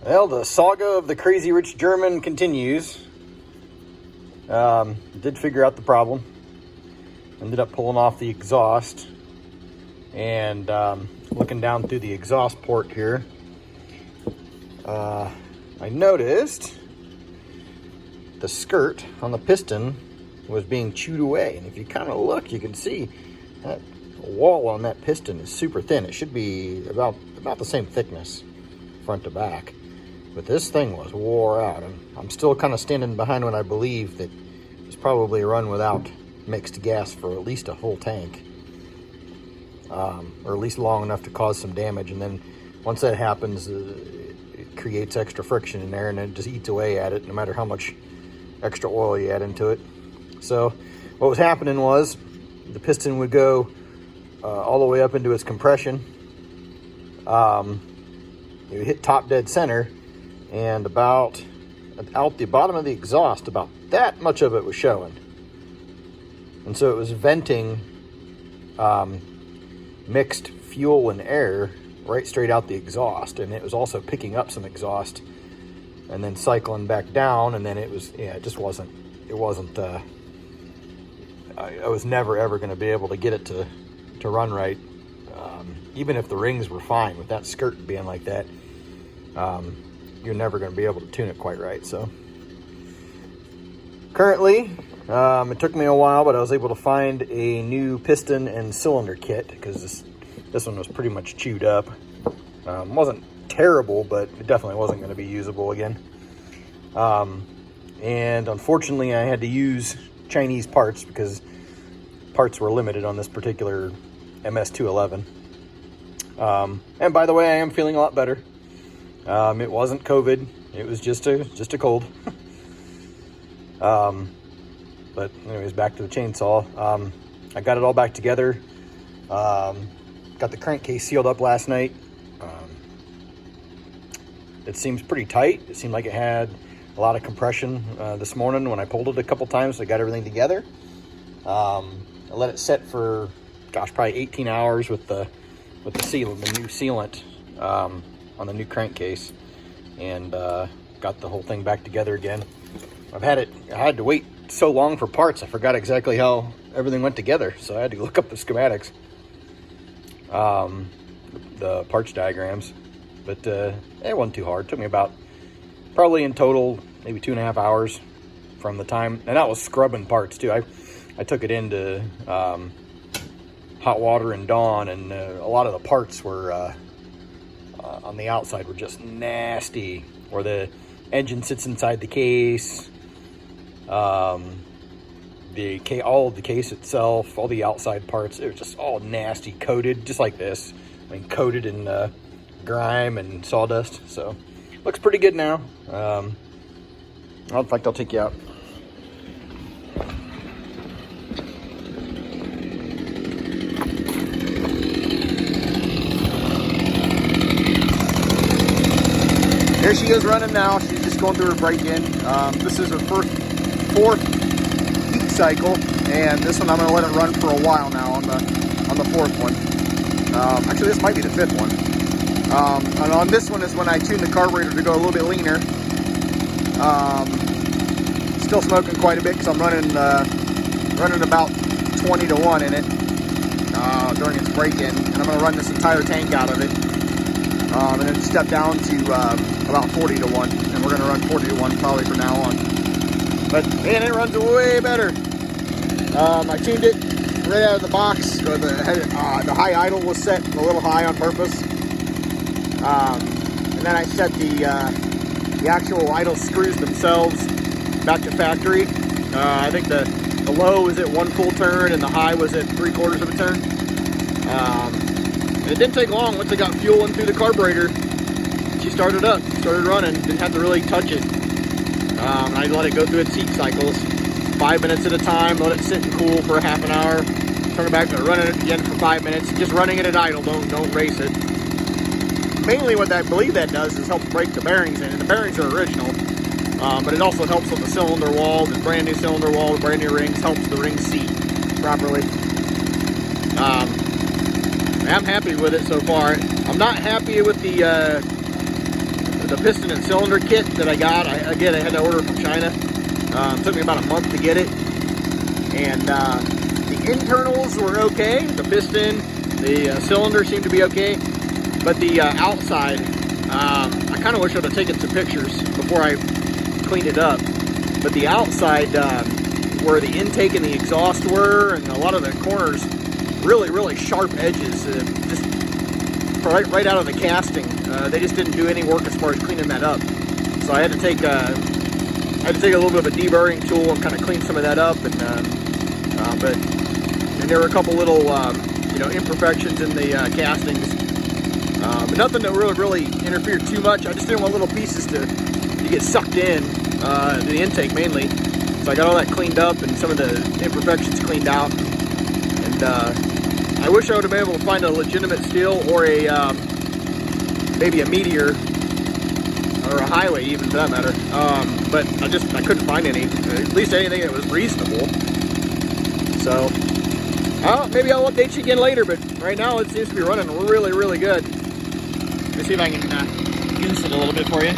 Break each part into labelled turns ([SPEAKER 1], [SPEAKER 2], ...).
[SPEAKER 1] Well, the saga of the crazy rich German continues. Did figure out the problem. Ended up pulling off the exhaust. And looking down through the exhaust port here, I noticed the skirt on the piston was being chewed away. And if you kind of look, you can see that wall on that piston is super thin. It should be about the same thickness front to back. But this thing was wore out. And I'm still kind of standing behind what I believe that it was probably run without mixed gas for at least a full tank. Or at least long enough to cause some damage. And then once that happens, it creates extra friction in there and it just eats away at it no matter how much extra oil you add into it. So what was happening was the piston would go all the way up into its compression. You hit top dead center, and about out the bottom of the exhaust, about that much of it was showing. And so it was venting mixed fuel and air right straight out the exhaust, and it was also picking up some exhaust and then cycling back down. And then it was, it wasn't I was never ever going to be able to get it to run right, even if the rings were fine. With that skirt being like that, you're never going to be able to tune it quite right. So currently, it took me a while, but I was able to find a new piston and cylinder kit because this one was pretty much chewed up. Wasn't terrible, but it definitely wasn't going to be usable again. And unfortunately, I had to use Chinese parts because parts were limited on this particular MS211. And by the way, I am feeling a lot better. It wasn't COVID. It was just a cold. But anyways, back to the chainsaw. I got it all back together. Got the crankcase sealed up last night. It seems pretty tight. It seemed like it had a lot of compression this morning when I pulled it a couple times. I got everything together. I let it set for, probably 18 hours with the sealant, the new sealant on the new crankcase, and got the whole thing back together again. I had to wait so long for parts. I forgot exactly how everything went together, so I had to look up the schematics, the parts diagrams. But it wasn't too hard. It took me about, probably in total, maybe 2.5 hours from the time, and that was scrubbing parts too. I took it into hot water and Dawn, and a lot of the parts were on the outside were just nasty, where the engine sits inside the case, all of the case itself, all the outside parts, it was just all nasty, coated, just like this. I mean, coated in grime and sawdust. So looks pretty good now. In fact, I'll take you out. Here she is running now. She's just going through her break-in. This is her fourth heat cycle, and this one I'm going to let it run for a while now on the fourth one. Actually, this might be the fifth one. And on this one is when I tuned the carburetor to go a little bit leaner. Still smoking quite a bit because I'm running about 20 to 1 in it during its break-in, and I'm going to run this entire tank out of it, and then step down to about 40 to 1, and we're going to run 40 to 1 probably from now on. But man, it runs way better. I tuned it right out of the box. The high idle was set a little high on purpose. And then I set the actual idle screws themselves back to factory. I think the low was at 1 full turn and the high was at 3/4 of a turn. And it didn't take long. Once I got fuel in through the carburetor, she started running. Didn't have to really touch it. I let it go through its heat cycles, 5 minutes at a time. Let it sit and cool for a half an hour. Turn it back to running it again for 5 minutes. Just running it at idle. Don't race it. Mainly what I believe that does is help break the bearings in, and the bearings are original, but it also helps on the cylinder wall, the brand new cylinder wall, the brand new rings, helps the rings seat properly. I'm happy with it so far. I'm not happy with the the piston and cylinder kit that I got. Again, I had to order from China. It took me about a month to get it. And the internals were okay. The piston, the cylinder seemed to be okay. But the outside, I kind of wish I'd have taken some pictures before I cleaned it up. But the outside, where the intake and the exhaust were, and a lot of the corners, really sharp edges, just right out of the casting. They just didn't do any work as far as cleaning that up. So I had to take a little bit of a deburring tool and kind of clean some of that up. And there were a couple little imperfections in the castings, but nothing that really interfered too much. I just didn't want little pieces to get sucked in the intake mainly. So I got all that cleaned up and some of the imperfections cleaned out. And I wish I would have been able to find a legitimate Stihl or a maybe a Meteor or a Highway even for that matter. But I couldn't find any, at least anything that was reasonable. So maybe I'll update you again later, but right now it seems to be running really good. Let me see if I can use it a little bit for you.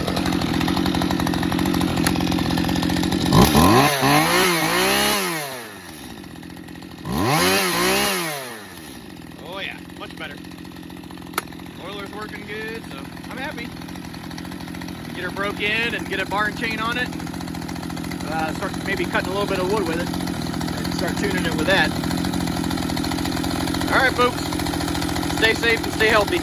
[SPEAKER 1] Oh yeah, much better. Oiler's working good, so I'm happy. Get her broke in and get a bar and chain on it. Start maybe cutting a little bit of wood with it and start tuning it with that. All right, folks. Stay safe and stay healthy.